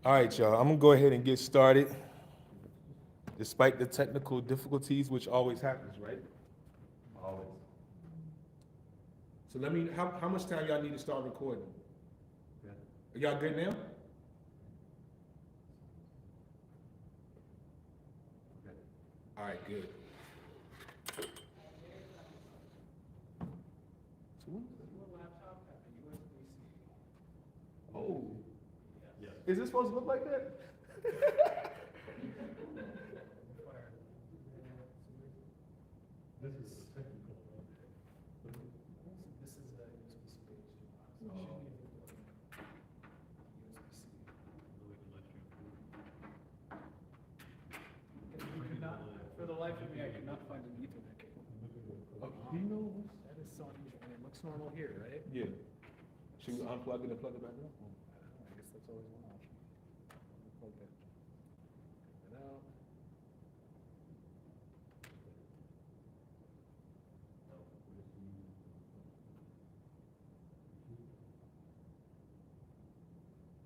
All right, y'all, I'm gonna go ahead and get started, despite the technical difficulties, which always happens, right? Always. So how much time y'all need to start recording? Are y'all good now? All right, good. Oh. Is this supposed to look like that? This is technical. This is a USB-C page. For the life of me, I could not find an Ethernet cable. You know? That is so unusual. And it looks normal here, right? Yeah. Should we unplug it and plug it back in? I don't know. I guess that's always one option. Plug that out.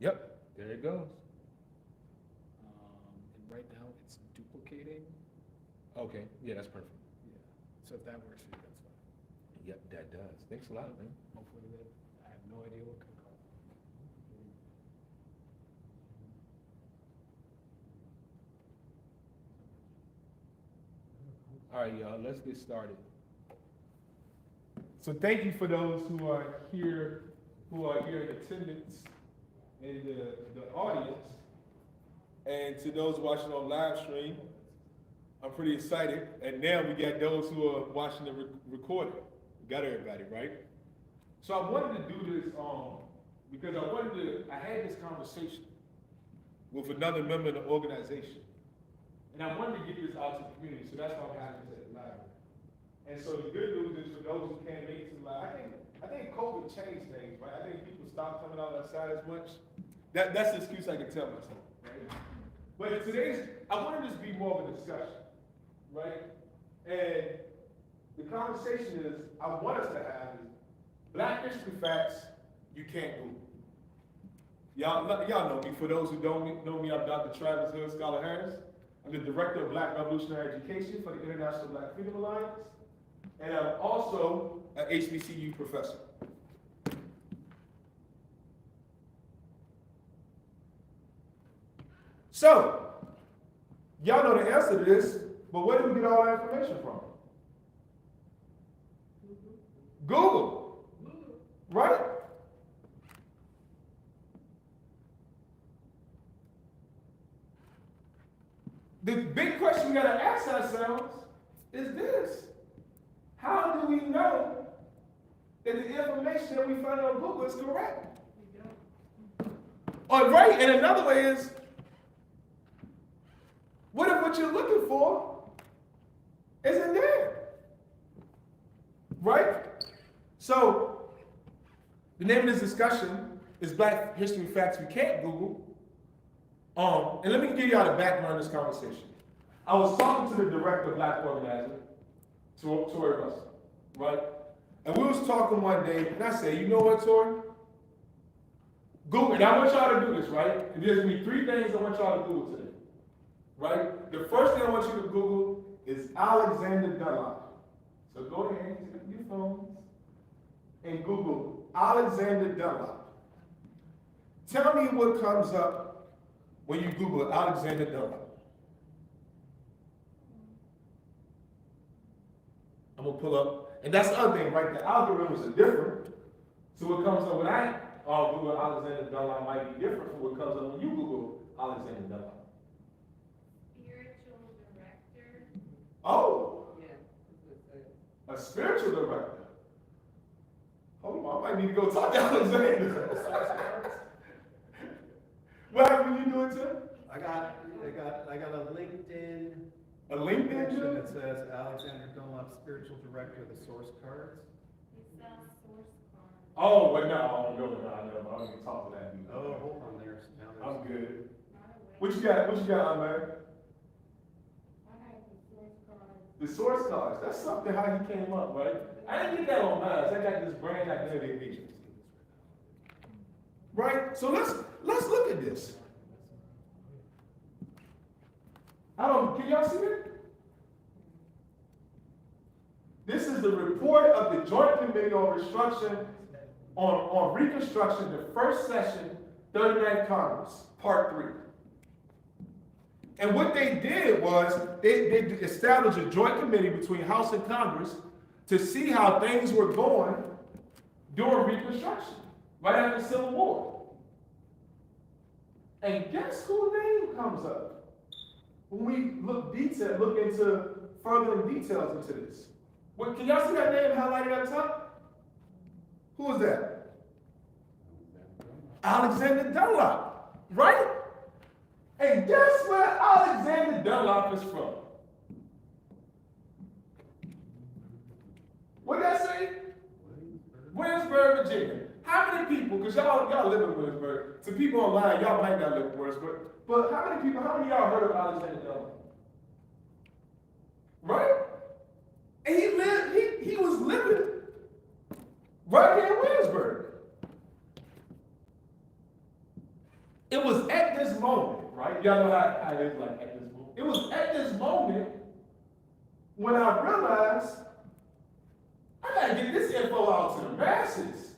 Yep, there it goes. And right now it's duplicating. Okay, yeah, that's perfect. Yeah. So if that works for you, that's fine. Yep, that does. Thanks a lot, man. Hopefully that, I have no idea what could cause. All right, y'all, let's get started. So thank you for those who are here in attendance in the audience, and to those watching on live stream. I'm pretty excited, and now we got those who are watching the recording. We got everybody, right? So I wanted to do this because I had this conversation with another member of the organization, and I wanted to get this out to the community, so that's why I'm having this at the library. And so the good news is for those who can't make it to the library, I think COVID changed things, right? I think people stopped coming out outside as much. That's the excuse I can tell myself, right? But I wanted this to be more of a discussion, right? And the conversation I want us to have is Black history facts you can't Google. Y'all know me. For those who don't know me, I'm Dr. Travis Hill Scholar Harris. I'm the Director of Black Revolutionary Education for the International Black Freedom Alliance. And I'm also an HBCU professor. So, y'all know the answer to this, but where do we get all that information from? Google. Right? The big question we gotta ask ourselves is this: how do we know that the information that we find on Google is correct? All right, and another way is, what if what you're looking for isn't there? Right? So, the name of this discussion is Black History Facts We Can't Google. And let me give y'all the background of this conversation. I was talking to the director of Black Organizing, Tori Russell, right? And we was talking one day, and I said, you know what, Tori? Google, and I want y'all to do this, right? And there's gonna be 3 things I want y'all to Google today, right? The first thing I want you to Google is Alexander Dunlop. So go ahead, take your phones, and Google Alexander Dunlop. Tell me what comes up when you Google Alexander Dunlop. I'm gonna pull up, and that's the other thing, right? The algorithms are different. So what comes up when I Google Alexander Dunlop might be different from what comes up when you Google Alexander Dunlop. Spiritual director. Oh, Yeah. a spiritual director. Hold on, I might need to go talk to Alexander. What happened when you do it, Tim? I got a LinkedIn. A LinkedIn connection job? that says Alexander Dunlop, spiritual director of the source cards. It sells source cards. Oh, but no, I don't even talk to that dude. Oh, hold on there. Now there's- I'm good. Not aware. What you got, man? I have the source cards. The source cards. That's something how he came up, right? I didn't get that on mine. I got this brand identity feature. Right? So let's look at this. Can y'all see it? This is the report of the Joint Committee on Reconstruction, the first session, 39th Congress, Part 3. And what they did was they established a joint committee between House and Congress to see how things were going during Reconstruction, right after the Civil War. And guess whose name comes up when we look into further details into this? What, can y'all see that name highlighted at the top? Who is that? Alexander Dunlop, right? And guess where Alexander Dunlop is from? What did I say? Williamsburg, Virginia. How many people, because y'all live in Williamsburg, to people online, y'all might not live in Williamsburg, but how many of y'all heard of Alexander Dunlop? Right? And he was living right here in Williamsburg. It was at this moment, right? Y'all know how it is like at this moment. It was at this moment when I realized I gotta get this info out to the masses.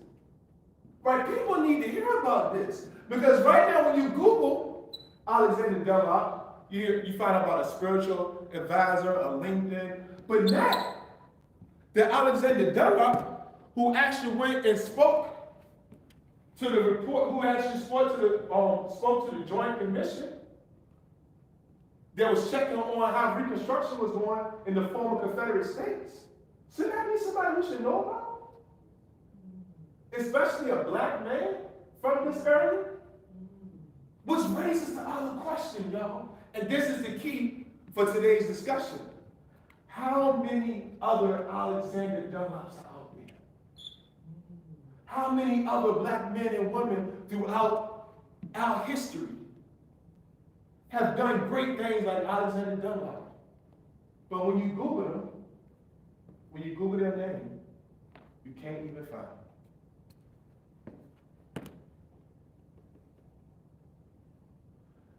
Right? People need to hear about this. Because right now when you Google Alexander Dunlop, you find out about a spiritual advisor, a LinkedIn. But now, the Alexander Dunlop, who actually went and spoke to the report, who actually spoke to the Joint Commission that was checking on how Reconstruction was going in the former Confederate States. Shouldn't that be somebody we should know about? Especially a black man from this area? Which raises the other question, y'all. And this is the key for today's discussion. How many other Alexander Dunlops are out there? How many other black men and women throughout our history have done great things like Alexander Dunlop? But when you Google them, when you Google their name, you can't even find them.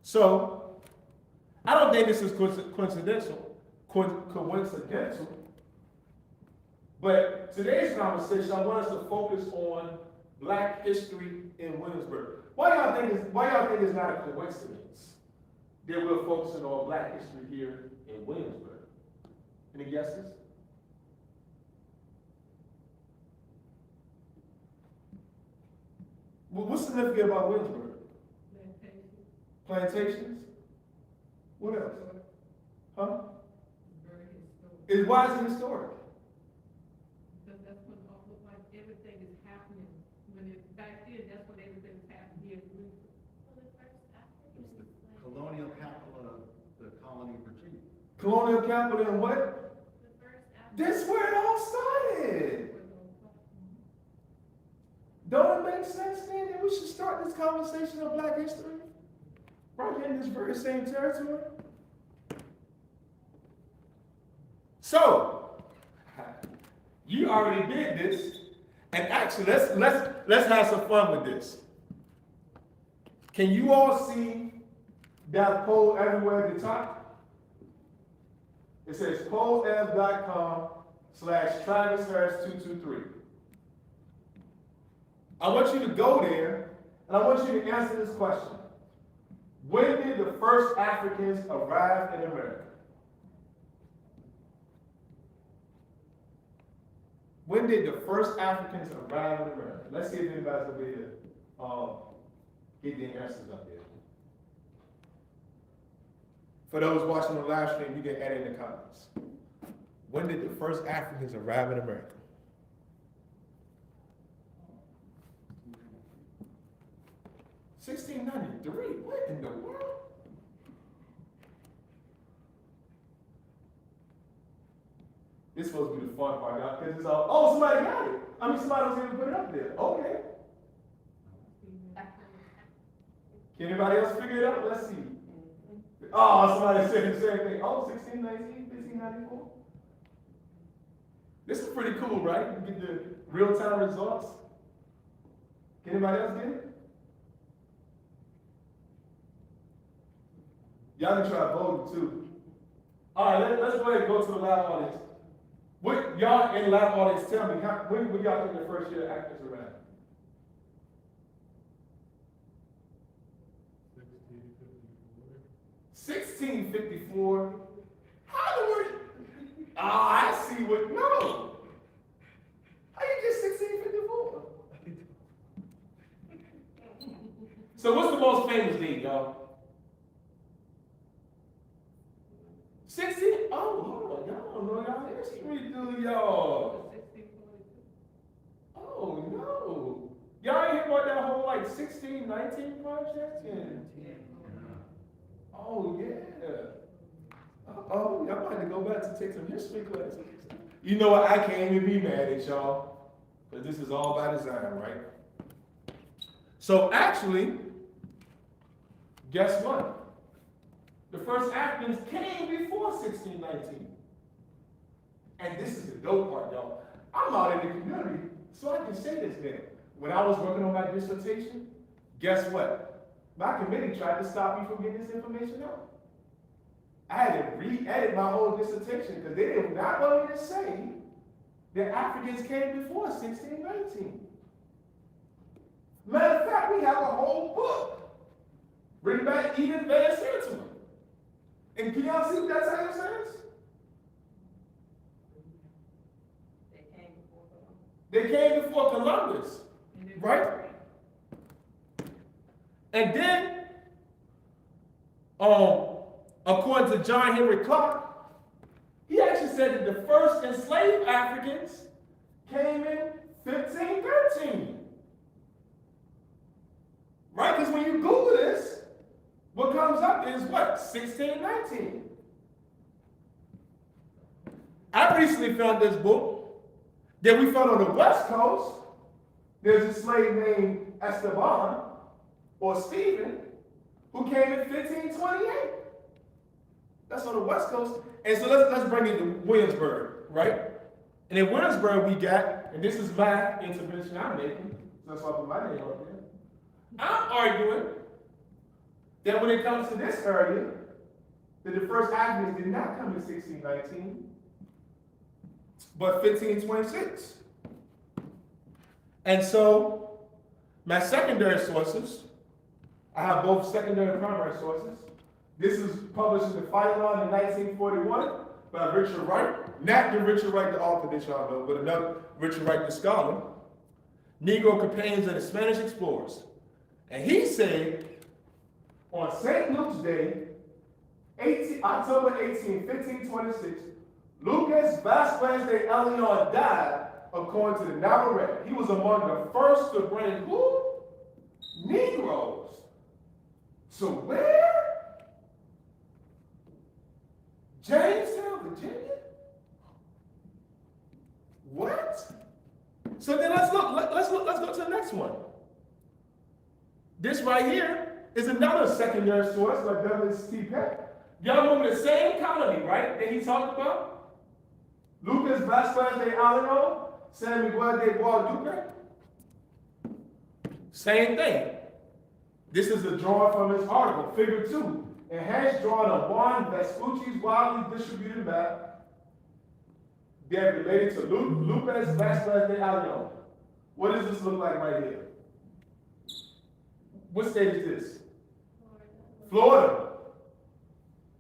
So, I don't think this is coincidental, but today's conversation, I want us to focus on black history in Williamsburg. Why y'all think it's not a coincidence that we're focusing on black history here in Williamsburg? Any guesses? Well, what's significant about Williamsburg? Plantations? What else? Huh? Why is it historic? Because that's when like everything is happening. Back then, that's when everything was happening here in Williamsburg. Colonial capital of the colony of Virginia. Colonial capital and what? That's where it all started. Don't it make sense then that we should start this conversation of black history right here in this very same territory? So, you already did this, and actually let's have some fun with this. Can you all see that poll everywhere at the top? It says pollev.com/TravisHarris223. I want you to go there, and I want you to answer this question. When did the first Africans arrive in America? When did the first Africans arrive in America? Let's see if anybody's over here get the answers up there. For those watching the live stream, you can add in the comments. When did the first Africans arrive in America? $1693. What in the world? This is supposed to be the fun part, y'all, because it's all, oh, somebody got it. I mean, somebody was able to put it up there. Okay. Can anybody else figure it out? Let's see. Oh, somebody said the same thing. Oh, 1619, 1594. This is pretty cool, right? You get the real-time results. Can anybody else get it? Y'all can try voting too. All right, let's go ahead and go to the lab audience. What y'all in lab audience tell me? When would y'all think the first year actors around? 1654. How the word? I see what. No. How you get 1654? So what's the most famous date, y'all? 16? Oh, hold on. Y'all don't know y'all history, do y'all? 1642. Oh, no. Y'all ain't hear about that whole, like, 1619 project? Oh, yeah. Oh, y'all might have to go back to take some history classes. You know what? I can't even be mad at y'all, but this is all by design, right? So actually, guess what? The first Africans came before 1619. And this is the dope part, y'all. I'm out in the community, so I can say this then. When I was working on my dissertation, guess what? My committee tried to stop me from getting this information out. I had to re-edit my whole dissertation because they did not want me to say that Africans came before 1619. Matter of fact, we have a whole book written by Edith Van Santima. And can y'all see what that title says? They came before Columbus, right? And then, according to John Henry Clark, he actually said that the first enslaved Africans came in 1513. Right? Because when you Google this, what comes up is what? 1619. I recently found this book that we found on the West Coast. There's a slave named Esteban, or Stephen, who came in 1528. That's on the West Coast. And so let's bring it to Williamsburg, right? And in Williamsburg we got, and this is my intervention I'm making, so that's why I put my name up there. I'm arguing that when it comes to this area, that the first Africans did not come in 1619, but 1526. And so, my secondary sources, I have both secondary and primary sources. This is published in the Phylon in 1941 by Richard Wright. Not the Richard Wright, the author that y'all know, but another Richard Wright, the scholar. Negro Companions of the Spanish Explorers. And he said, on St. Luke's Day, October 18, 1526, Lucas Vasquez de Leon died according to the Navarrete. He was among the first to bring who? Negroes. So where? Jamestown, Virginia? What? So then let's go to the next one. This right here is another secondary source by Douglas T. Peck. Y'all remember the same colony, right, that he talked about? Lucas Vasquez de Leon, San Miguel de Guadalupe. Same thing. This is a drawing from his article, Figure 2. Enhanced drawing of Juan Vespucci's widely distributed map that related to Lucas Vasquez de Leon. What does this look like right here? What state is this? Florida.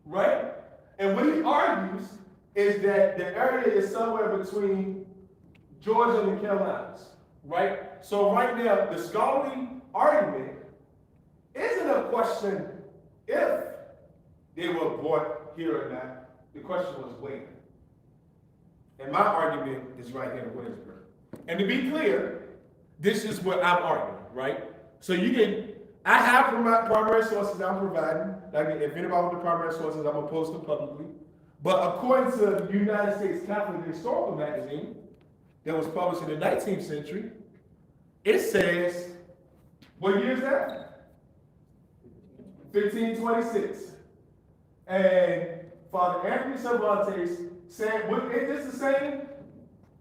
Right? And what he argues is that the area is somewhere between Georgia and the Carolinas. Right? So right now, the scholarly argument isn't a question if they were brought here or not. The question was when. And my argument is right here in Williamsburg. And to be clear, this is what I'm arguing, right? So you can, I have primary sources I'm providing. Like if anybody wants the primary sources, I'm gonna post them publicly. But according to the United States Catholic Historical Magazine, that was published in the 19th century, it says, what year is that? 1526. And Father Anthony Cervantes said, is this the same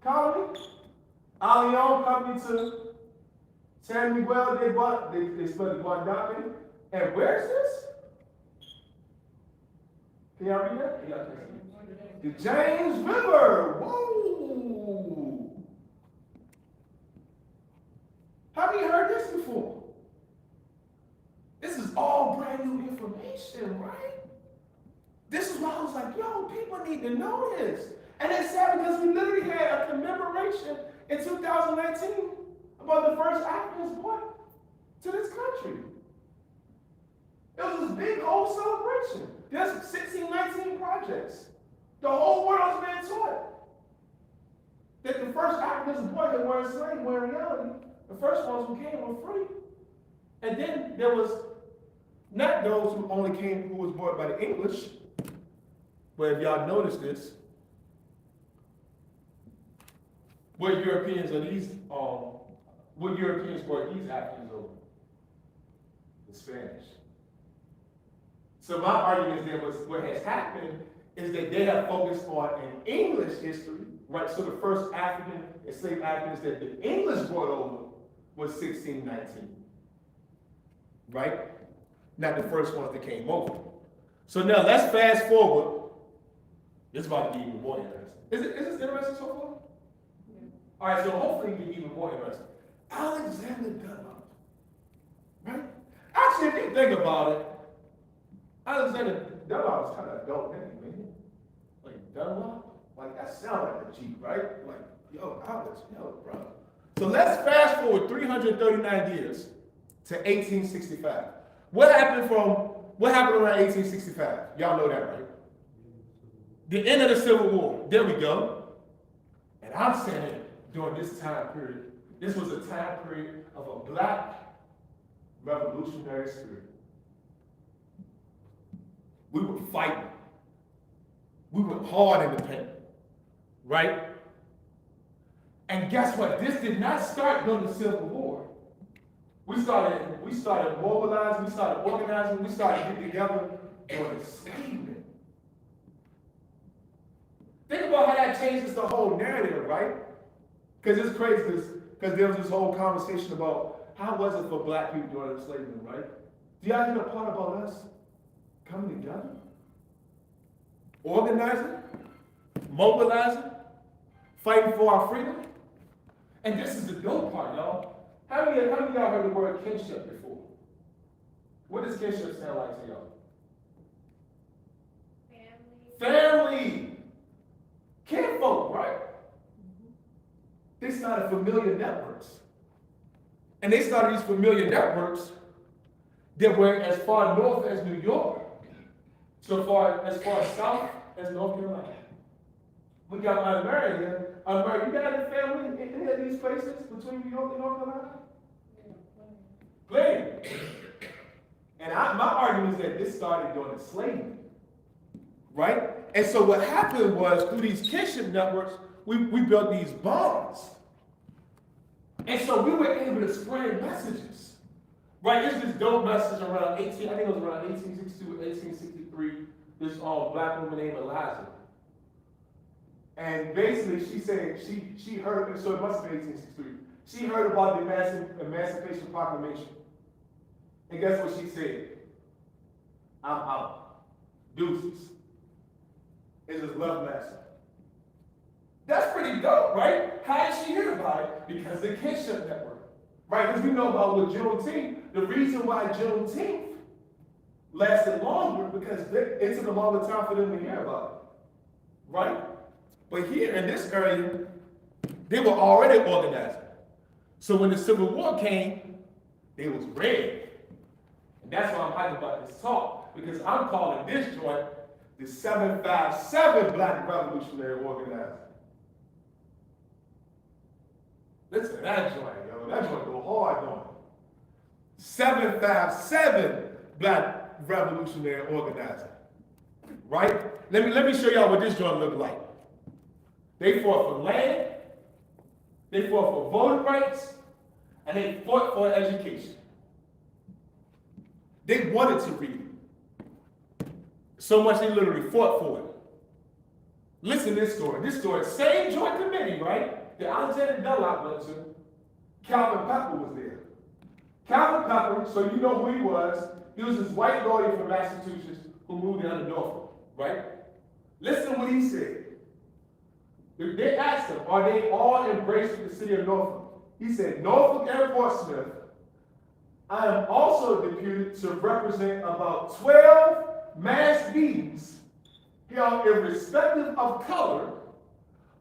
colony? Leon company to San Miguel de Guadalupe. And where's this? Can y'all read that? The James River. Whoa. Have you heard this before? This is all brand new information, right? This is why I was like, yo, people need to know this. And it's sad because we literally had a commemoration in 2019 about the first Africans brought to this country. It was this big old celebration. There's 1619 projects. The whole world's been taught that the first Africans brought that were enslaved, where in reality, the first ones who came were free. And then there was not those who only came, who was brought by the English, but if y'all notice this, what Europeans are these, what Europeans brought these Africans over? The Spanish. So my argument is that what has happened is that they have focused on an English history, right? So the first African, enslaved Africans that the English brought over was 1619, right? Not the first ones that came over. So now let's fast forward. This is about to be even more interesting. Is this interesting so far? Yeah. All right, so hopefully it'll be even more interesting. Alexander Dunlop, right? Actually, if you think about it, Alexander Dunlop is kind of a dope name, man. Like Dunlop, like that sounds like a G, right? Like, yo, Alex, yo, bro. So let's fast forward 339 years to 1865. What happened around 1865? Y'all know that, right? The end of the Civil War. There we go. And I'm saying during this time period, this was a time period of a black revolutionary spirit. We were fighting. We were hard independent, right? And guess what? This did not start during the Civil War. We started mobilizing, we started organizing, we started getting together during enslavement. Think about how that changes the whole narrative, right? Because it's crazy, because there was this whole conversation about how was it for black people during enslavement, right? Do y'all hear the part about us coming together? Organizing? Mobilizing? Fighting for our freedom? And this is the dope part, y'all. How many of y'all heard the word kinship before? What does kinship sound like to y'all? Family. Kinfolk, right? They started familiar networks. And they started these familiar networks that were as far north as New York, as far south as North Carolina. We got unmarried here. Unmarried. You got any family in any of these places between New York and North Carolina? Plenty. And my argument is that this started during enslavement, right? And so what happened was through these kinship networks, we built these bonds. And so we were able to spread messages, right? There's this dope message around I think it was around 1862, 1863, this black woman named Eliza. And basically she said, she heard, so it must have been 1863, she heard about the Emancipation Proclamation. And guess what she said? I'm out. Deuces. It's just love lesson. That's pretty dope, right? How did she hear about it? Because the kinship network, right? Because we know about with Juneteenth, the reason why Juneteenth lasted longer because it took a longer time for them to hear about it, right? But here in this area, they were already organizing. So when the Civil War came, they was ready. And that's why I'm hyped about this talk, because I'm calling this joint the 757 Black Revolutionary Organizing. Listen to that joint, yo. That joint go hard on it. 757 Black Revolutionary Organizing. Right? Let me show y'all what this joint look like. They fought for land, they fought for voting rights, and they fought for education. They wanted to read. So much they literally fought for it. Listen to this story. This story, same joint committee, right? That Alexander Dunlop went to. Calvin Pepper was there. Calvin Pepper, so you know who he was. He was this white lawyer from Massachusetts who moved down to Norfolk, right? Listen to what he said. They asked him, are they all embracing the city of Norfolk? He said, Norfolk and Portsmouth, I am also deputed to represent about 12 mass meetings held irrespective of color,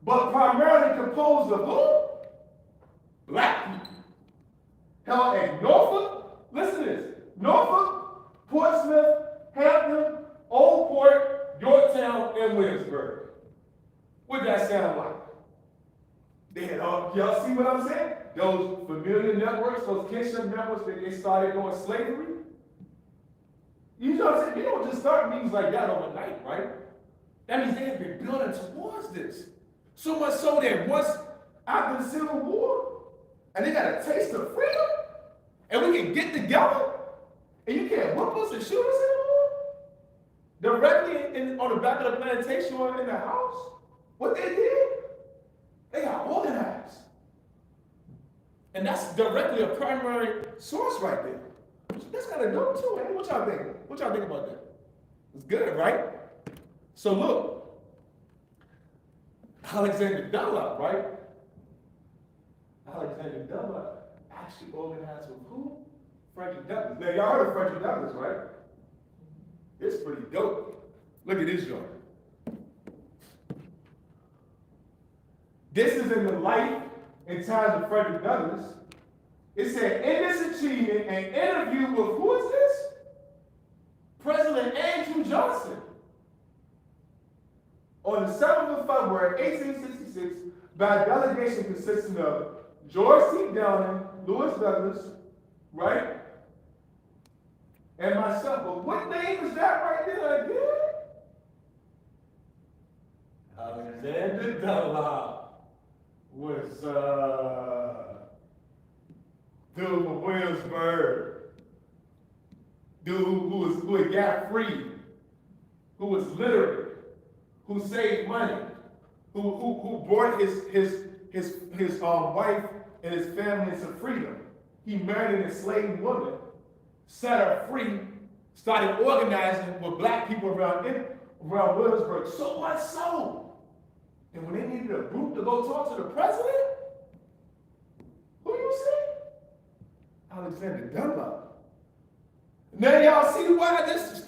but primarily composed of who? Black people. Held at Norfolk, listen to this, Norfolk, Portsmouth, Hampton, Old Port, Yorktown, and Williamsburg. What that sound like? They had y'all see what I'm saying? Those familiar networks, those kinship networks that they started doing slavery. You know what I'm saying? You don't just start meetings like that overnight, right? That means they have been building towards this. So much so that once after the Civil War, and they got a taste of freedom, and we can get together, and you can't whoop us and shoot us anymore. Directly on the back of the plantation or in the house, what they did, they got organized. And that's directly a primary source right there. That's kind of dope too, man. What y'all think? What y'all think about that? It's good, right? So look, Alexander Dunlop, right? Alexander Dunlop actually organized with who? Fredrick Douglass. Now y'all heard of Fredrick Douglass, right? It's pretty dope. Look at this joint. This is in the life and times of Frederick Douglass. It said, in this achievement, an interview with who is this? President Andrew Johnson. On the 7th of February, 1866, by a delegation consisting of George T. Downing, Lewis Douglass, right? And myself. But what name is that right there again? Alexander Dunlop was dude from Williamsburg, dude who had got free, who was literate, who saved money, who brought his wife and his family into freedom. He married an enslaved woman, set her free, started organizing with black people around Williamsburg. So much so. And when they needed a group to go talk to the president, who you see? Alexander Dunlop. Now y'all see why this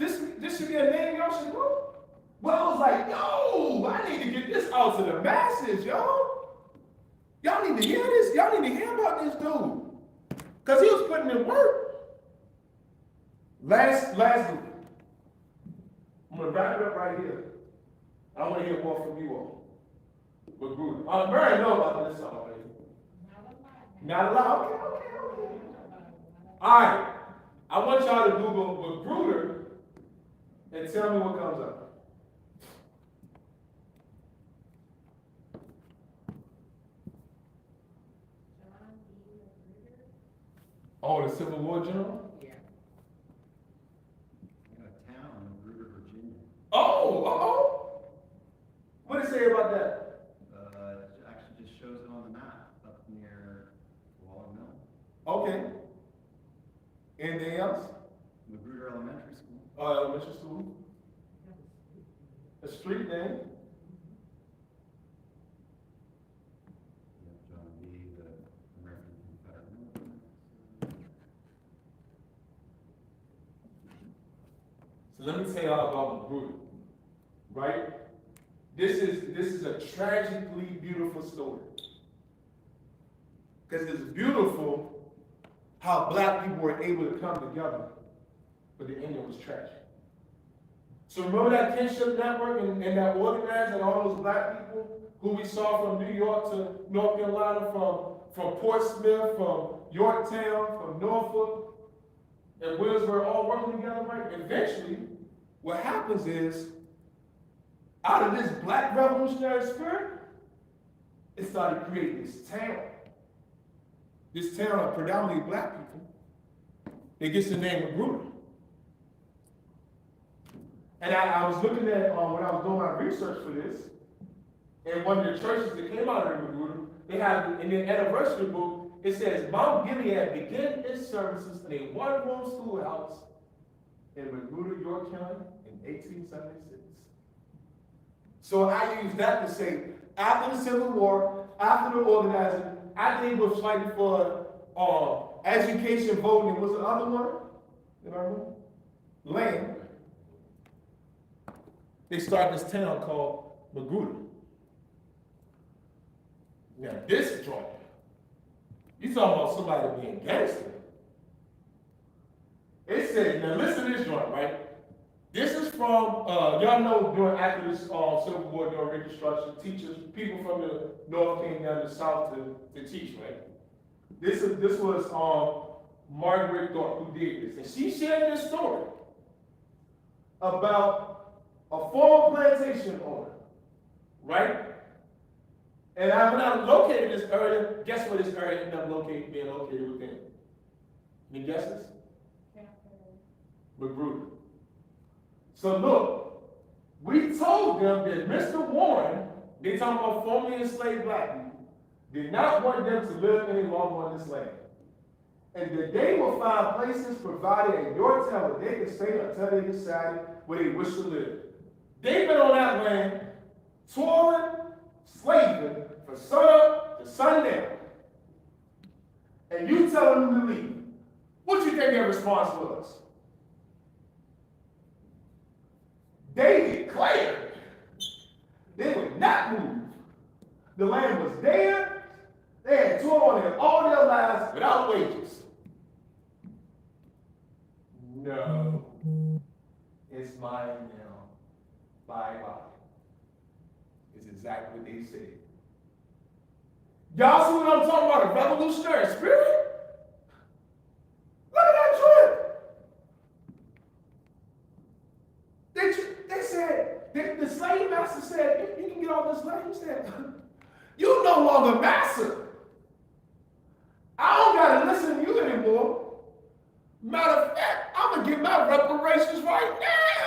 should be a name y'all should know? Well, I was like, yo, I need to get this out to the masses, yo. Y'all need to hear this. Y'all need to hear about this dude. Because he was putting in work. Lastly, I'm going to wrap it up right here. I want to hear more from you all. Magruder. Mary know about this song already. Not allowed. Okay. All right. I want y'all to Google Magruder and tell me what comes up. Oh, the Civil War general? Yeah. In a town in Magruder, Virginia. Oh. What does it say about that? It actually just shows it on the map up near Waller Mill. Okay. Anything else? Magruder Elementary School. Elementary school. A street name. John B., the American Confederate military. So let me tell y'all about Magruder, right? This is a tragically beautiful story. Because it's beautiful how black people were able to come together, but the ending was tragic. So remember that kinship network and that organizing all those black people who we saw from New York to North Carolina, from Portsmouth, from Yorktown, from Norfolk, and Williamsburg all working together, right? Eventually, what happens is, out of this black revolutionary spirit, it started creating this town. This town of predominantly black people. It gets the name Magruder. And I was looking at, when I was doing my research for this, and one of the churches that came out of Magruder, they have, in their anniversary book, it says, Mount Gilead began its services in a one-room schoolhouse in Magruder, York County in 1876. So I use that to say, after the Civil War, after the organizing, after they were fighting for education, voting, and what's the other one? Anybody remember? Land. They started this town called Magruder. Now this joint, you talking about somebody being gangster. It said, now listen to this joint, right? This is from, y'all know during after this Civil War, during Reconstruction, teachers, people from the North came down to the South to teach, right? This was Margaret Thorpe who did this. And she shared this story about a former plantation owner, right? And when I located this area, guess where this area ended up being located within? Any guesses? Magruder. So look, we told them that Mr. Warren, they talking about formerly enslaved black people, did not want them to live any longer on this land. And that they will find places provided in your town where they can stay until they decide where they wish to live. They've been on that land, toiling, slaving, from sunup to sundown. And you telling them to leave. What you think their response was? They declared they would not move. The land was there. They had toiled on it all their lives without wages. No, it's mine now. Bye-bye. It's exactly what they said. Y'all see what I'm talking about? A revolutionary spirit? Look at that trip. They said, the slave master said, you can get all this land. He said, you no longer master. I don't got to listen to you anymore. Matter of fact, I'm going to get my reparations right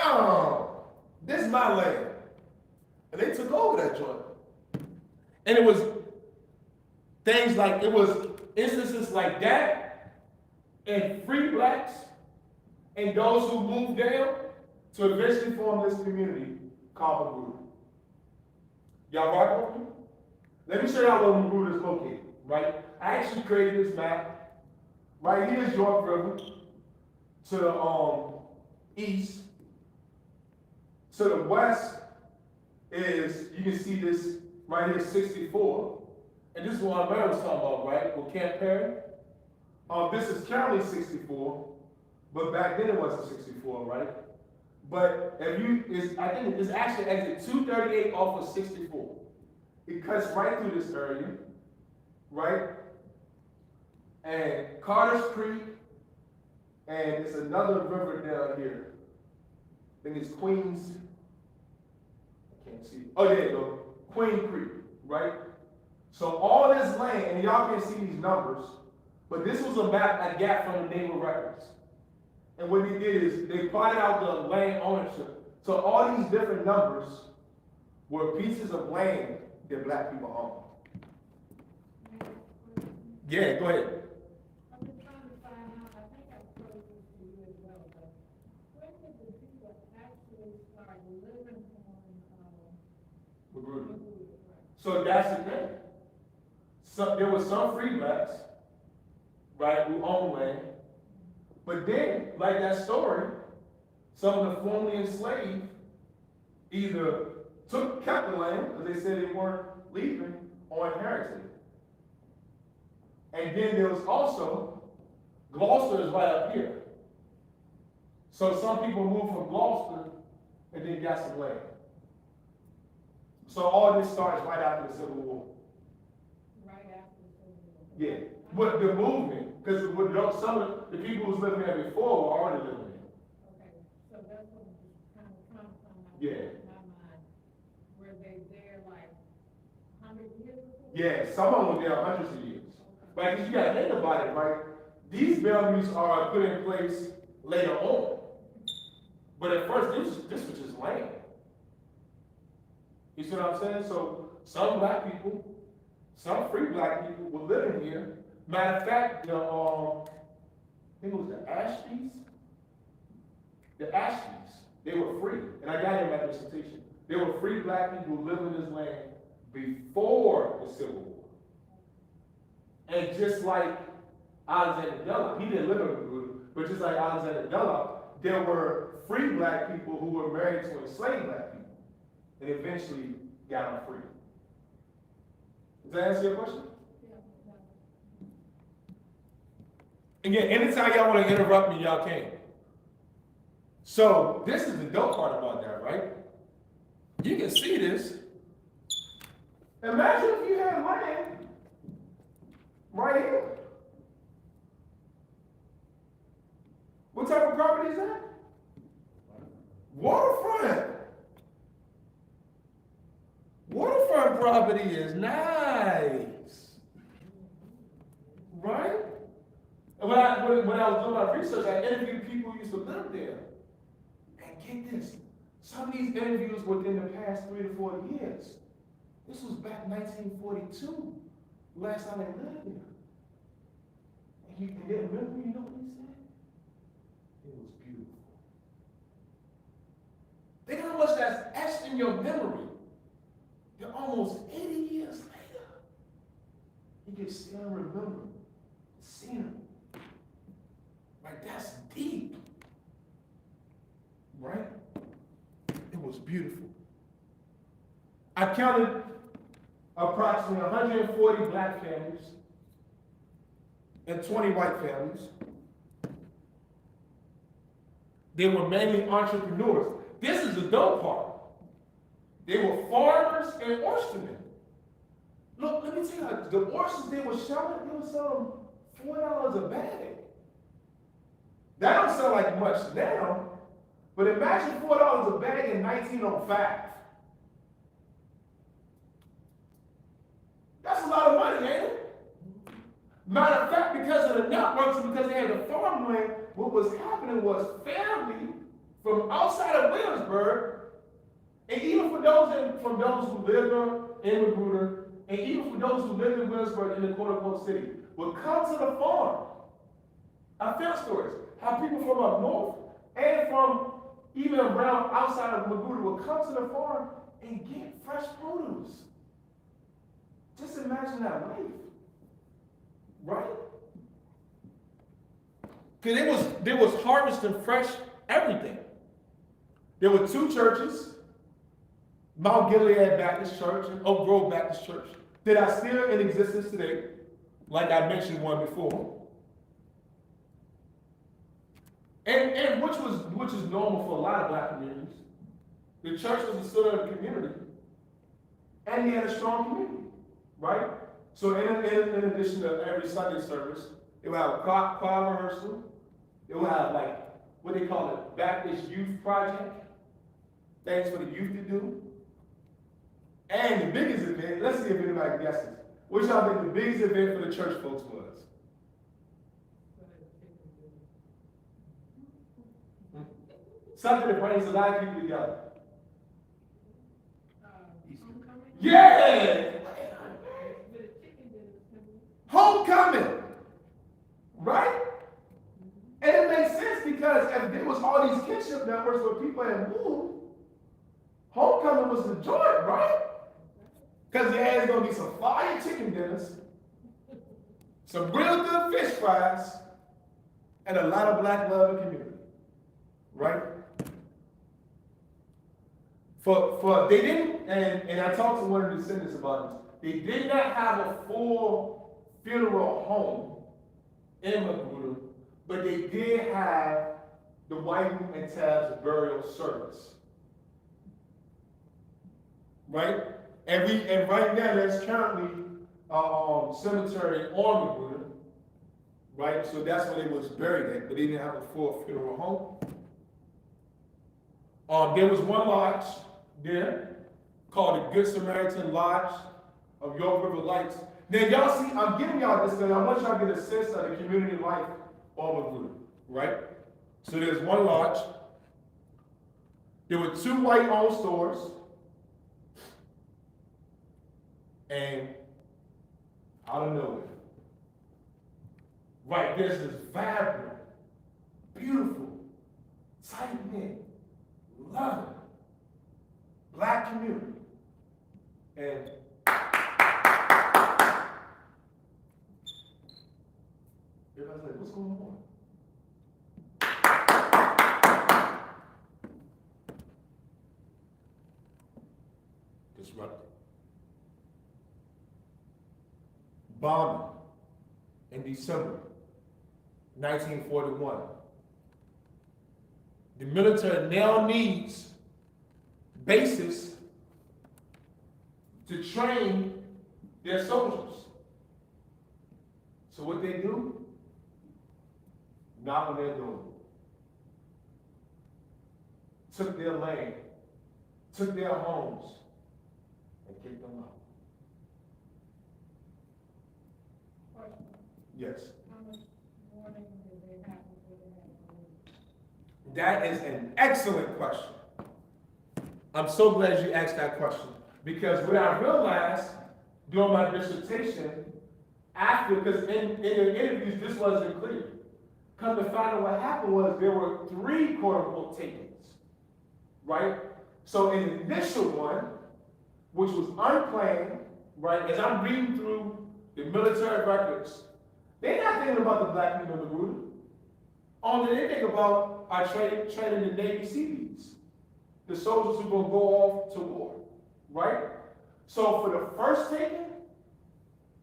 now. This is my land. And they took over that joint. And it was things like, it was instances like that, and free blacks, and those who moved down to eventually form this community called Magruder. Y'all rock with me? Let me show y'all where Magruder is located, right? I actually created this map. Right here is York River. To the east. To the west is, you can see this right here, 64. And this is what Mary was talking about, right? With Camp Perry. This is currently 64, but back then it wasn't 64, right? But I think it's actually exit 238 off of 64. It cuts right through this area, right? And Carter's Creek, and it's another river down here. I think it's Queens. I can't see. Oh, there you go. Queen Creek, right? So all this land, and y'all can't see these numbers, but this was a map I got from the Naval Records. And what they did is they plotted out the land ownership. So all these different numbers were pieces of land that black people own. Yeah, go ahead. I'm just trying to find out, I think I've spoken to you as well, but when did the people actually start living on, Magruder. Magruder? So that's the thing. So there were some free blacks, right, who owned land. But then, like that story, some of the formerly enslaved either kept the land, because they said they weren't leaving, or inherited it. And then there was also, Gloucester is right up here. So some people moved from Gloucester and then got some land. So all this starts right after the Civil War. Right after the Civil War. Yeah, but the movement, because some of the people who was living there before were already living there. Okay, so that's what I'm just kind of trying to find out. Yeah. In my mind, were they there like 100 years before? Yeah, some of them were there hundreds of years. Right, because you got to think about it, right? These boundaries are put in place later on. But at first, this was just land. You see what I'm saying? So some black people, some free black people were living here. Matter of fact, I think it was the Ashleys. The Ashleys, they were free. And I got in my dissertation. There were free black people who lived in this land before the Civil War. And just like Alexander Dunlop, he didn't live in Magruder, but just like Alexander Dunlop, there were free black people who were married to enslaved black people and eventually got them free. Does that answer your question? Again, anytime y'all want to interrupt me, y'all can. So this is the dope part about that, right? You can see this. Imagine if you had land right here. What type of property is that? Waterfront. Waterfront property is nice. Right? And when I was doing my research, I interviewed people who used to live there. And get this, some of these interviews within the past 3 to 4 years. This was back in 1942, last time they lived there. And then remember, you know what he said? It was beautiful. Think how much that's etched in your memory. That almost 80 years later, you can still remember the scenery. Like, that's deep. Right? It was beautiful. I counted approximately 140 black families and 20 white families. They were mainly entrepreneurs. This is the dope part. They were farmers and oystermen. Look, let me tell you, the oysters they were selling $4 a bag. That don't sound like much now, but imagine $4 a bag in 1905. That's a lot of money, ain't it? Matter of fact, because of the networks and because they had the farmland, what was happening was family from outside of Williamsburg, and even for those from those who lived in Magruder, and even for those who lived in Williamsburg in the quote-unquote city, would come to the farm. I found stories how people from up north and from even around outside of Magruder would come to the farm and get fresh produce. Just imagine that life, right? Because they was harvesting fresh everything. There were 2 churches, Mount Gilead Baptist Church and Oak Grove Baptist Church, that are still in existence today, like I mentioned one before. And which is normal for a lot of black communities. The church was the center of the community, and they had a strong community, right? So in addition to every Sunday service, they would have a choir rehearsal. They would have like what they call it, Baptist Youth Project, things for the youth to do. And the biggest event, let's see if anybody guesses. What y'all think the biggest event for the church folks was? Something that brings a lot of people together. Homecoming? Yeah! Homecoming! Right? And it makes sense because if there was all these kinship networks where people had moved, homecoming was the joint, right? Because there's going to be some fire chicken dinners, some real good fish fries, and a lot of black love and community, right? For they didn't, and I talked to one of the descendants about this, they did not have a full funeral home in Magruder, but they did have the Whiting and Tabbs burial service. Right? And right now there's currently a cemetery on Magruder, right? So that's where they was buried at, but they didn't have a full funeral home. There was one lodge there called the Good Samaritan Lodge of York River Lights. Now y'all see, I'm giving y'all this because I want y'all to get a sense of the community life on Magruder, right? So there's one lodge. There were 2 white-owned stores. And out of nowhere, right, there's this vibrant, beautiful, tight-knit, loving black community. And everybody's like, what's going on? Disrupted. Bombing in December 1941. The military now needs bases to train their soldiers. So what they do? Not on their door. Took their land, took their homes, and kicked them out. Question, Yes. how much warning did they have before they had to leave? That is an excellent question. I'm so glad you asked that question, because what I realized during my dissertation, because in the interviews this wasn't clear. Come to find out what happened was there were 3 quote-unquote takings, right? So in the initial one, which was unplanned, right, as I'm reading through the military records, they're not thinking about the black people in Magruder. Only they think about our training the Navy Seabees, the soldiers who are going to go off to war, right? So for the first taking,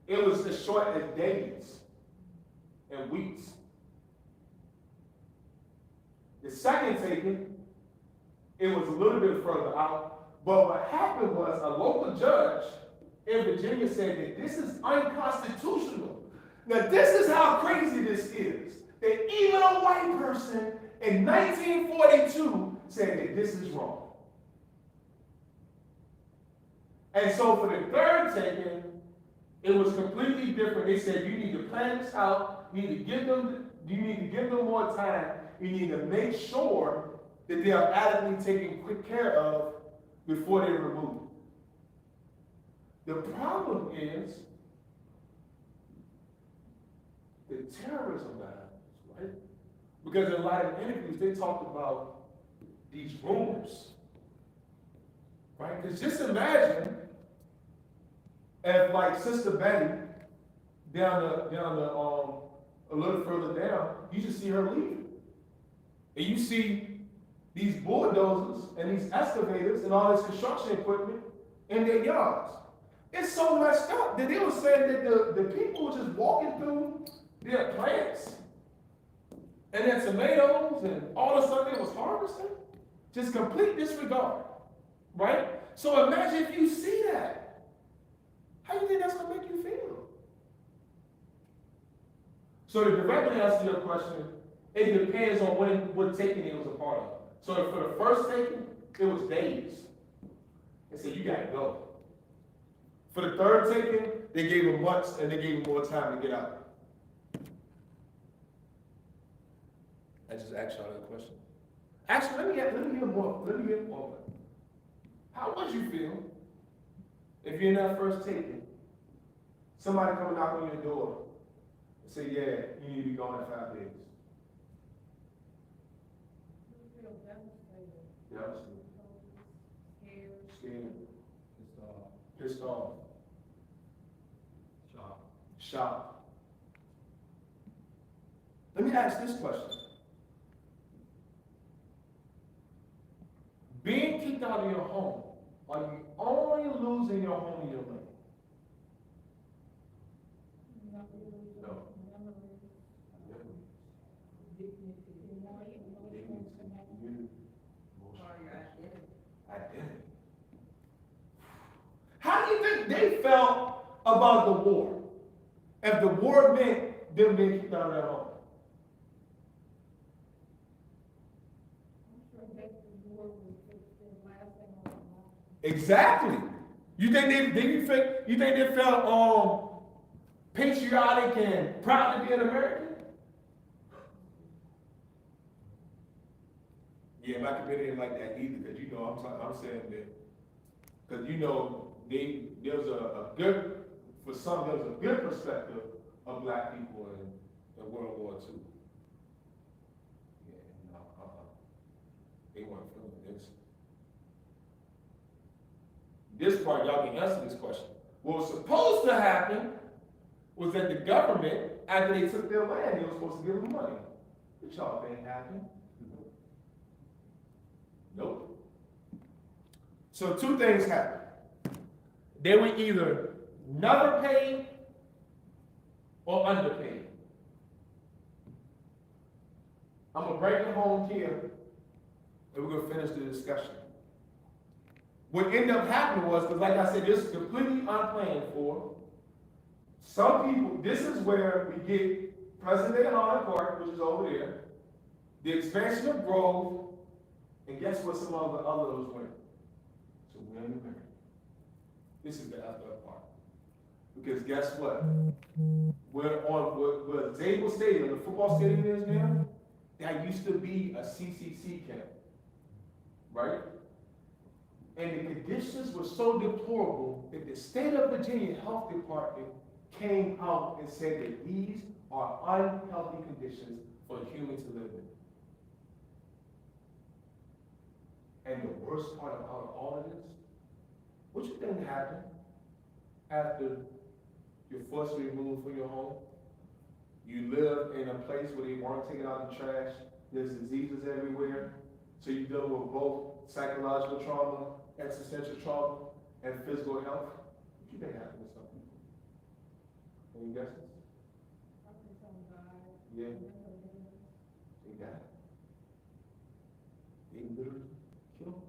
it was as short as days and weeks. The second taking, it was a little bit further out, but what happened was a local judge in Virginia said that this is unconstitutional. Now this is how crazy this is. That even a white person in 1942 said that this is wrong. And so for the third taking, it was completely different. They said you need to plan this out, you need to give them more time, you need to make sure that they are adequately taken quick care of before they're removed. The problem is the terrorism that happens, right? Because in a lot of interviews, they talked about these rumors, right? Because just imagine if, like Sister Betty, down a little further down, you just see her leaving, and you see these bulldozers and these excavators and all this construction equipment in their yards. It's so messed up that they were saying that the people were just walking through their plants and their tomatoes and all the stuff they was harvesting. Just complete disregard, right? So imagine if you see that. How do you think that's going to make you feel? So to directly answer your question, it depends on what taking it was a part of. So for the first taking, it was days. They said, you got to go. For the third taking, they gave them months and they gave them more time to get out. I just asked y'all that question. Actually, let me hear more. How would you feel if you're in that first taking, somebody come knock on your door and say, yeah, you need to be gone in 5 days? You feel devastated, Devastated. scared. Scared. Pissed off. Shocked. Let me ask this question. Being kicked out of your home, are you only losing your home and your land? No. Identity. How do you think they felt about the war? If the war meant them being kicked out of their home? I'm sure that the war was just the last thing on my mind. Exactly. You think they felt patriotic and proud to be an American? Yeah, my community ain't like that either, because I'm saying that, because there's a good, for some, there's a good perspective of black people in World War II. Yeah, no, they weren't feeling this. This part, y'all can answer this question. What was supposed to happen was that the government, after they took their land, they were supposed to give them money. What y'all think happened? Nope. So two things happened. They were either never paid or underpaid. I'm gonna break it home here, and we're gonna finish the discussion. What ended up happening was, because like I said, this is completely unplanned for. Some people, this is where we get present-day Honor Park, which is over there, the expansion of Grove, and guess what some of the others went? So William and Mary. This is the after part. Because guess what? Where Zabel Stadium, the football stadium is now, that used to be a CCC camp, right? And the conditions were so deplorable that the state of Virginia Health Department came out and said that these are unhealthy conditions for humans to live in. And the worst part about all of this, what you think happened after you're forcibly removed from your home? You live in a place where they weren't taking out the trash, there's diseases everywhere, so you deal with both psychological trauma, existential trauma, and physical health. What you think happened to some people? Any guesses? Yeah. They died. They literally killed them.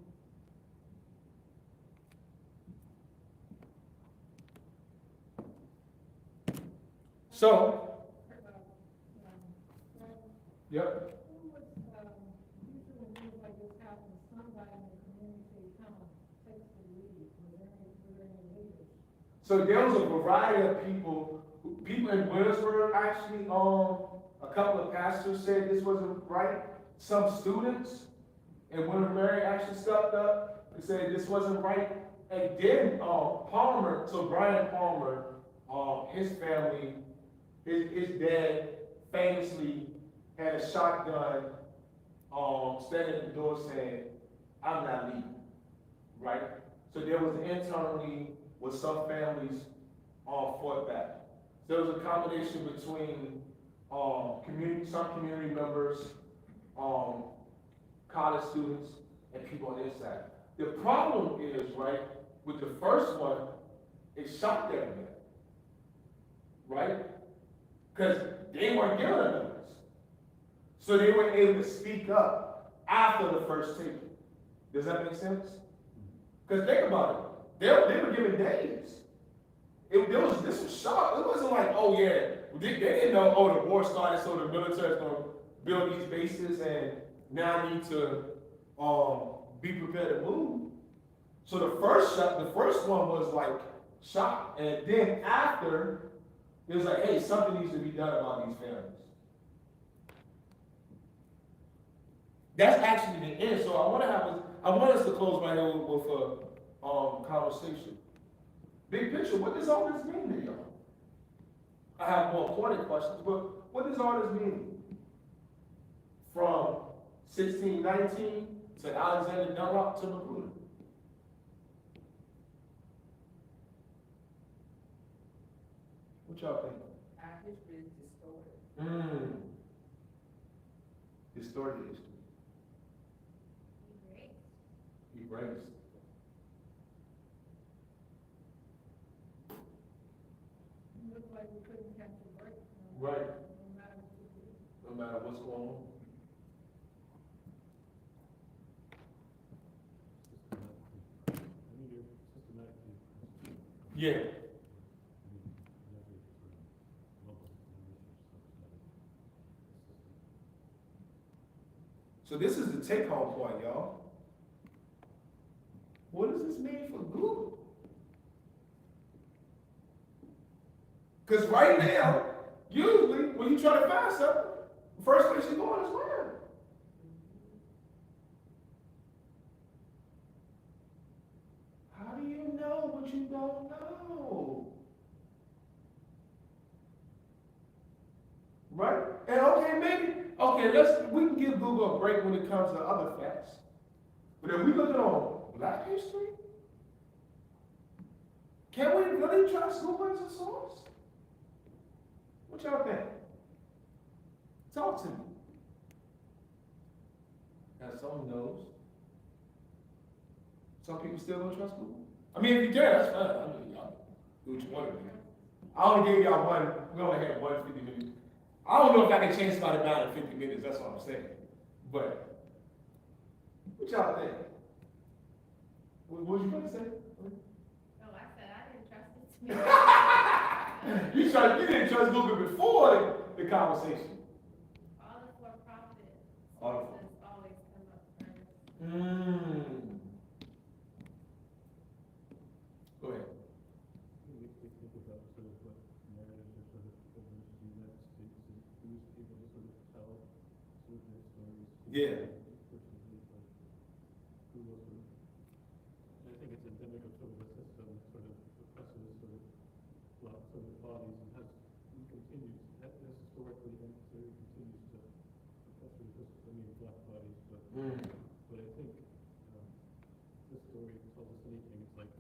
So, yep. Who was, usually when things like this happen, somebody in the community kind of takes the lead. Were there any leaders? So there was a variety of people. People in Williamsburg actually, a couple of pastors said this wasn't right. Some students in William Mary actually stepped up and said this wasn't right. And then Palmer, so Brian Palmer, his family, his dad famously had a shotgun standing at the door saying, "I'm not leaving," right? So there was internally with some families fought back. There was a combination between some community members, college students, and people on this side. The problem is, right, with the first one, it shocked everybody, right? Because they weren't given a notice. So they were able to speak up after the first taking. Does that make sense? Because think about it. They were given days. This was shock. It wasn't like, oh yeah, they didn't know, oh, the war started, so the military's going to build these bases and now need to be prepared to move. So the first one was like shock. And then after, it was like, hey, something needs to be done about these families. That's actually the end. So I want us to close right here with a conversation. Big picture, what does all this mean to y'all? I have more pointed questions, but what does all this mean? From 1619 to Alexander Dunlop to Magruder. What y'all think? Our history is distorted. Distorted history. Erased. Looked like we couldn't catch a break. Right. No matter what we did. No matter what's going on. Yeah. So this is the take-home point, y'all. What does this mean for Google? Because right now, usually when you try to find something, the first place you're going is where? How do you know what you don't know? Right? And we can give Google a break when it comes to other facts. But if we look at all Black history, Can we really trust Google as a source? What y'all think? Talk to me. Now, some knows. Some people still don't trust Google. I mean, if you can, that's fine. I mean, y'all do what you want to do. I only gave y'all one, we only had 150 minutes. I don't know if I can change somebody's mind in 50 minutes, that's what I'm saying. But, what y'all think? What was you going to say? Oh, I said I didn't trust it. You didn't trust Google before the conversation. All the for-profit All sources always come up first. Go ahead. We think about sort of what narratives are sort of over the United States and who's able to sort of tell sort of their stories. Yeah. Personally, but who will sort of, I think it's endemic of sort of the system that sort of oppresses sort of black sort of bodies and has historically and sort of continues to oppress sort of this, I mean, black bodies, but I think this story tells us anything. It's like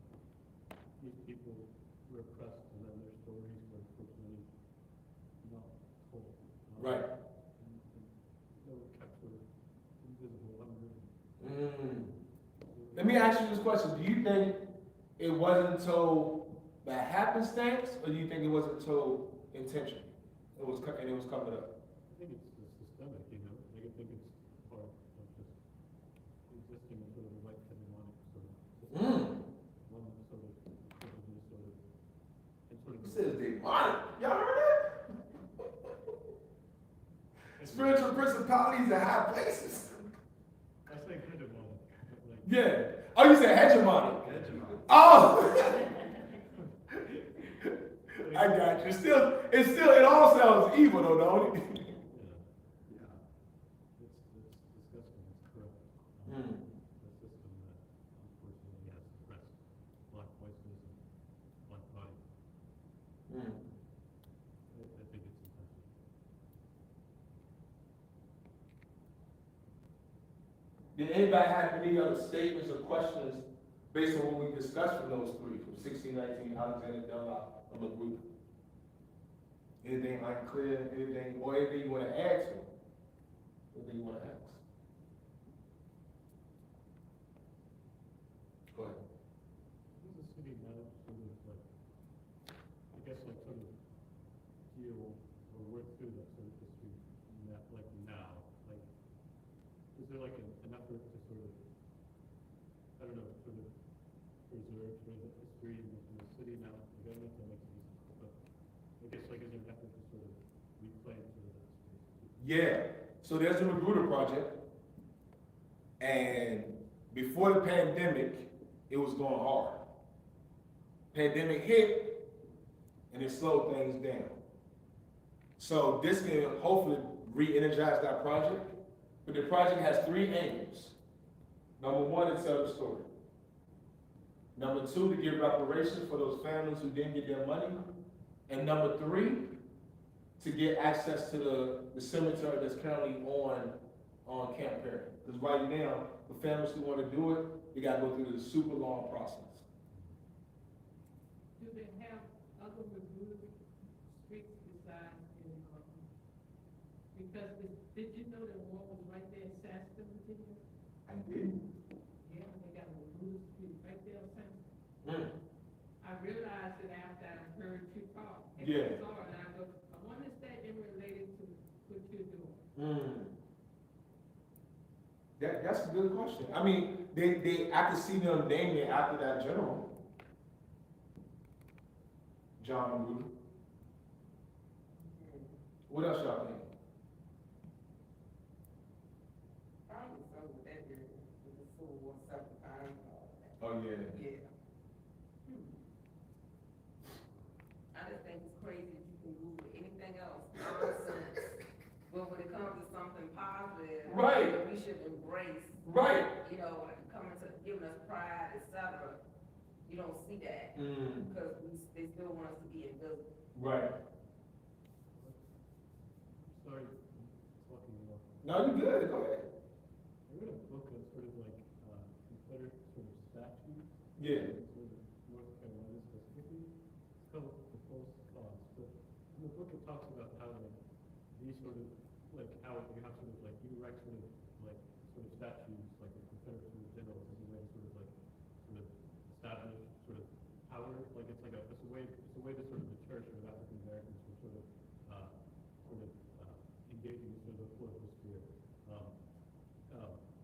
these people were oppressed and then their stories were unfortunately not told. Right. And they were kept sort of invisible, unwritten. Let me ask you this question. Do you think it wasn't told by happenstance, or do you think it wasn't told intentionally? It was coming up. I think it's systemic, you know. I think it's part of just existing in sort of a white hegemonic sort of system. One that sort of and sort of It says demonic. Y'all heard that? Spiritual principalities in high places. I say hegemonic. Like, Yeah. Oh, you said hegemonic. Hegemonic. Oh. I got you. It all sounds evil though, don't it? yeah. Yeah. It's disgusting. It's corrupt. Mm. The system that unfortunately has suppressed black voices and black bodies. I think it's intentional. Did anybody have any other statements or questions based on what we discussed from those three, from 1619, Alexander Dunlop, and Magruder? Anything unclear, anything you want to add to? Anything you want to ask? Go ahead. Does the city now sort of like, I guess like sort of deal or work through that sort of history like now? Like, is there like an effort to sort of, I don't know, sort of preserve sort of the history in the city now? Like, I don't know if that makes any sense, but I guess like is there an effort to sort of reclaim sort of that history? Yeah. So there's the Magruder project, and before the pandemic, it was going hard. Pandemic hit, and it slowed things down. So this can hopefully re-energize that project. But the project has three aims. Number one, to tell the story. Number two, to give reparations for those families who didn't get their money. And number three, to get access to the cemetery that's currently on Camp Perry. Because right now, the families who want to do it, they got to go through the super long process. Do they have other Magruder streets besides because did you know that one was right there in Shasta, Virginia? I did. Yeah, they got a Magruder street right there in Shasta. I realized it after I heard you talk. And Yeah. I saw it, and I go, I wonder if that is related to what you're doing. That's a good question. I mean, I could see them naming it after that general, John Magruder. What else y'all think? Probably some of that area, with the Civil War, 75 and all that. Oh, yeah. Yeah. I just think it's crazy that you can Google anything else, nonsense. But when it comes to something positive, Right. that we should embrace, Right. you know, like coming to giving us pride, etc. You don't see that because they still want us to be invisible. Right. Sorry, talking about. No, you good. Go ahead. I read a book of sort of like Confederate sort of statues. Yeah. Sort of North Carolina specifically. talks about how like these sort of, like how you have sort of like you erect sort of statues, like the Confederate sort of generals as a way to sort of establish sort of power, like it's a way to sort of deter sort of African Americans from engaging in sort of the political sphere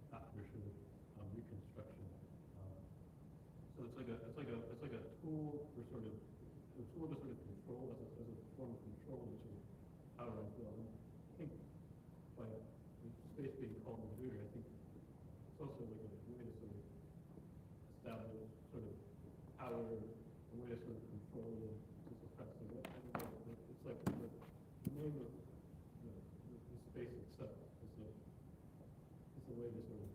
after sort of Reconstruction. So it's like a tool for sort of a tool to sort of control as a form of control and sort of power as well. And I think by the space being called Magruder, I think it's also like a way to sort of establish sort of power, a way to sort of control and to suppress it. It's like the name of the space itself is a way to sort of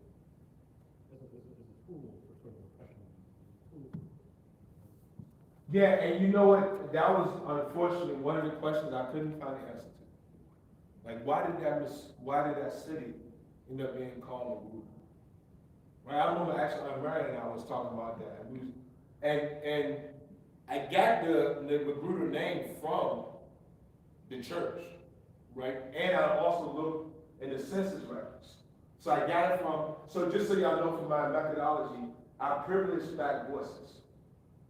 as a tool for sort of oppression. Yeah, and you know what? That was unfortunately one of the questions I couldn't find the answer to. Like, why did that city end up being called Magoon? Right? I remember actually Ryan and I was talking about that. And I got the Magruder name from the church, right? And I also looked in the census records. So I got it from, so just so y'all know from my methodology, I privileged back voices.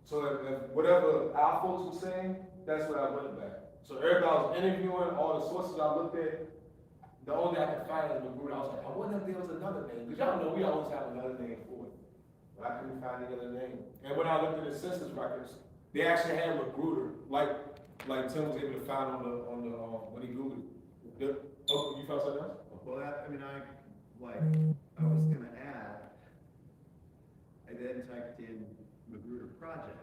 So if whatever our folks were saying, that's what I went back. So everybody was interviewing, all the sources I looked at, the only I could find is Magruder. I was like, I wonder if there was another name. Because y'all know we always have another name for it. But I couldn't find any other name. And when I looked at the census records, they actually had Magruder, like Tim was able to find on the when he Googled it. Oh, you found something else? Well, I was gonna add, I then typed in Magruder project.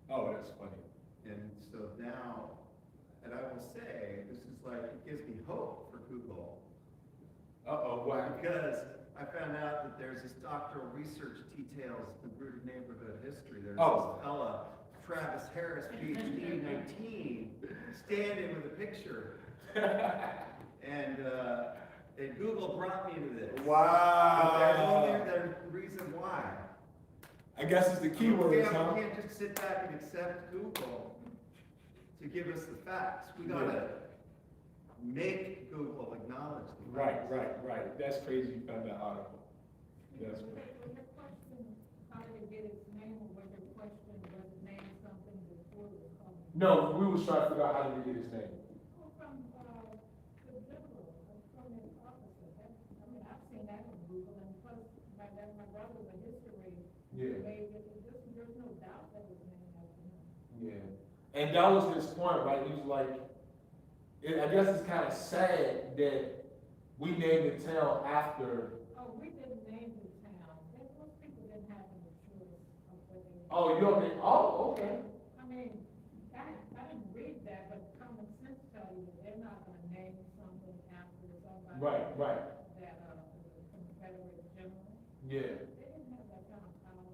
Oh, that's funny. And so now, and I will say, this is like, it gives me hope for Google. Uh-oh, why? Because I found out that there's this doctoral research details Magruder neighborhood history. There's Oh. this fella, Travis Harris, PhD 19, standing with a picture. And Google brought me to this. Wow. But there's a reason why. I guess it's the keywords, huh? We can't just sit back and accept Google to give us the facts. We gotta make Google acknowledge the facts. Right. That's crazy you found that article. That's right. Was your question, how did it get its name, or was your question, was it named something before it was called? No, we was trying to figure out how to get his name. Oh, from, the general, from his officer, I've seen that on Google, and plus, my brother's a history. Yeah. There's no doubt that was named after him. Yeah. And that was his point, right? He was like, I guess it's kind of sad that we named the town after. Oh, we didn't name the town. Most people didn't have any choice of what they. Oh, you don't think? Oh, okay. I mean, I didn't read that, but common sense tells you that they're not gonna name something after somebody. Right. That, is a Confederate general. Yeah. They didn't have that kind of power.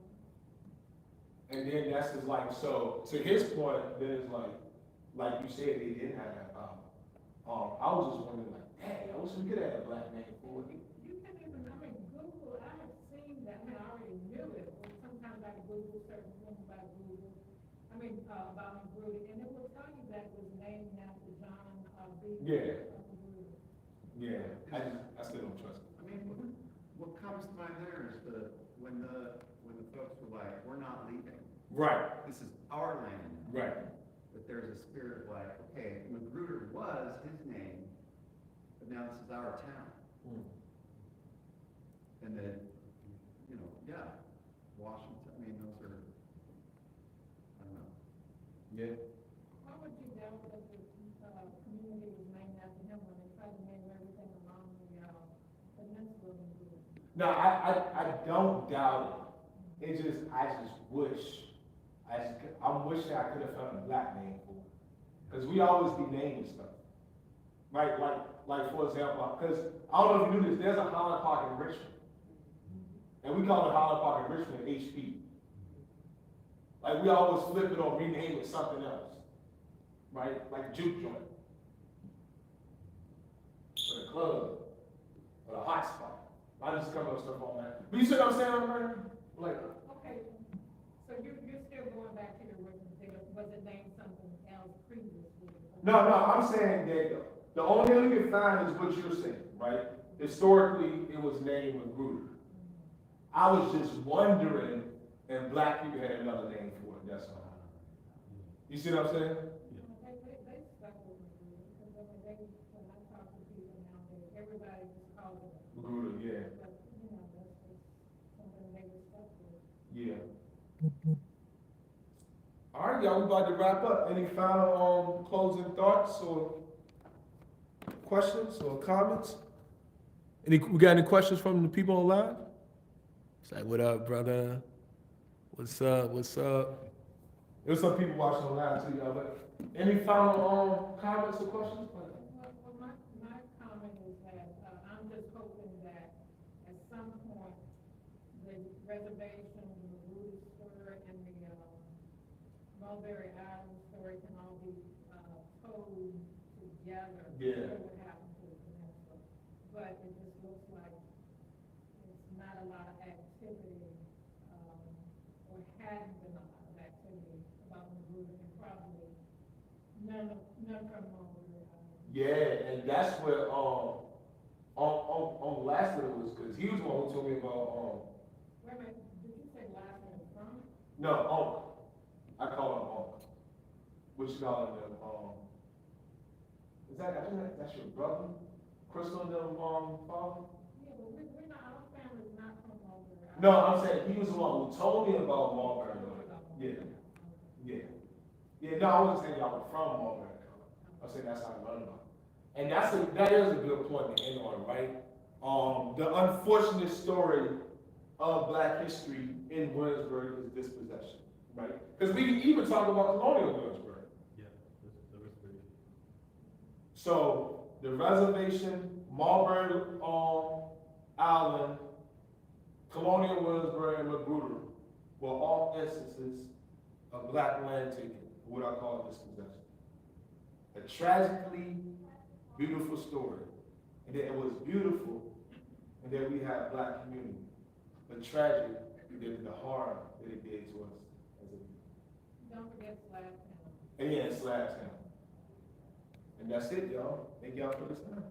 And then that's just like, so to his point, then it's like you said, they didn't have that power. I was just wondering, like, dang, I wish we could have a black man for it. You can even, Google, I have seen that, I already knew it, but sometimes I Google certain things about Google, about Magruder, and it will tell you that it was named after John, B. Yeah. Magruder. Yeah, I still don't trust it. I mean, what comes to mind there is when the folks were like, we're not leaving. Right. This is our land. Right. But there's a spirit of like, okay, Magruder was his name, but now this is our town. And then, Washington, those are, I don't know. Yeah. How would you doubt that the, community was named after him when they tried to name everything along the peninsula? No, I don't doubt it. I just wish, I'm wishing I could have found a black name for it. Because we always be naming stuff. Right, like for example, because I don't know if you knew this, there's a Holland Park in Richmond. And we call it Holland Park in Richmond HP. Like we always flip it or rename it something else. Right? Like juke joint. Or the club. Or the hot spot. I just come up with stuff on that. But you see what I'm saying, Roberta? Like, Okay, so you're still going back to the original thing, was it named something else previously before No, I'm saying that the only thing we can find is what you're saying, right? Historically, it was named Magruder. I was just wondering if black people had another name for it, that's all. You see what I'm saying? They stuck with me, because I mean, when I talk to people nowadays, everybody just calls it. Magruder, yeah, But, you know, that's just something they were stuck with. yeah. All right, y'all, we about to wrap up. Any final closing thoughts or questions or comments? We got any questions from the people online? It's like, what up, brother? What's up? What's up? There's some people watching online too, y'all. But any final comments or questions? Well, my comment is that, I'm just hoping that at some point, the reservation, the Magruder story, and the, Mulberry Island story can all be, told together. Yeah. To what happened to the peninsula. But it just looks like it's not a lot of activity, or hadn't been a lot of activity about Magruder, and probably none from Mulberry Island. Yeah, and that's where on last one was because he was the one who told me about Wait a minute, did you say last name from? no Unc. I call him Unc. What you call him? Is that I think that's your brother? Crystal and them father? Yeah, but we're not, our family's not from Mulberry Island. No, I'm saying he was the one who told me about Marlboro. Yeah. Yeah, no, I wasn't saying y'all were from Marlboro. I'm saying that's how I learned about it. And that is a good point to end on, right? The unfortunate story of black history in Williamsburg is dispossession, right? Because we can even talk about colonial Williamsburg. Yeah, the reservation. So the reservation, Marlborough Island, colonial Williamsburg, and Magruder were all instances of black land taking, what I call dispossession. A tragically beautiful story. And that it was beautiful, and that we had a black community. But tragic, the harm that it did to us as a people. Don't forget Slab Town. And yeah, Slab Town. And that's it, y'all. Thank y'all for this time.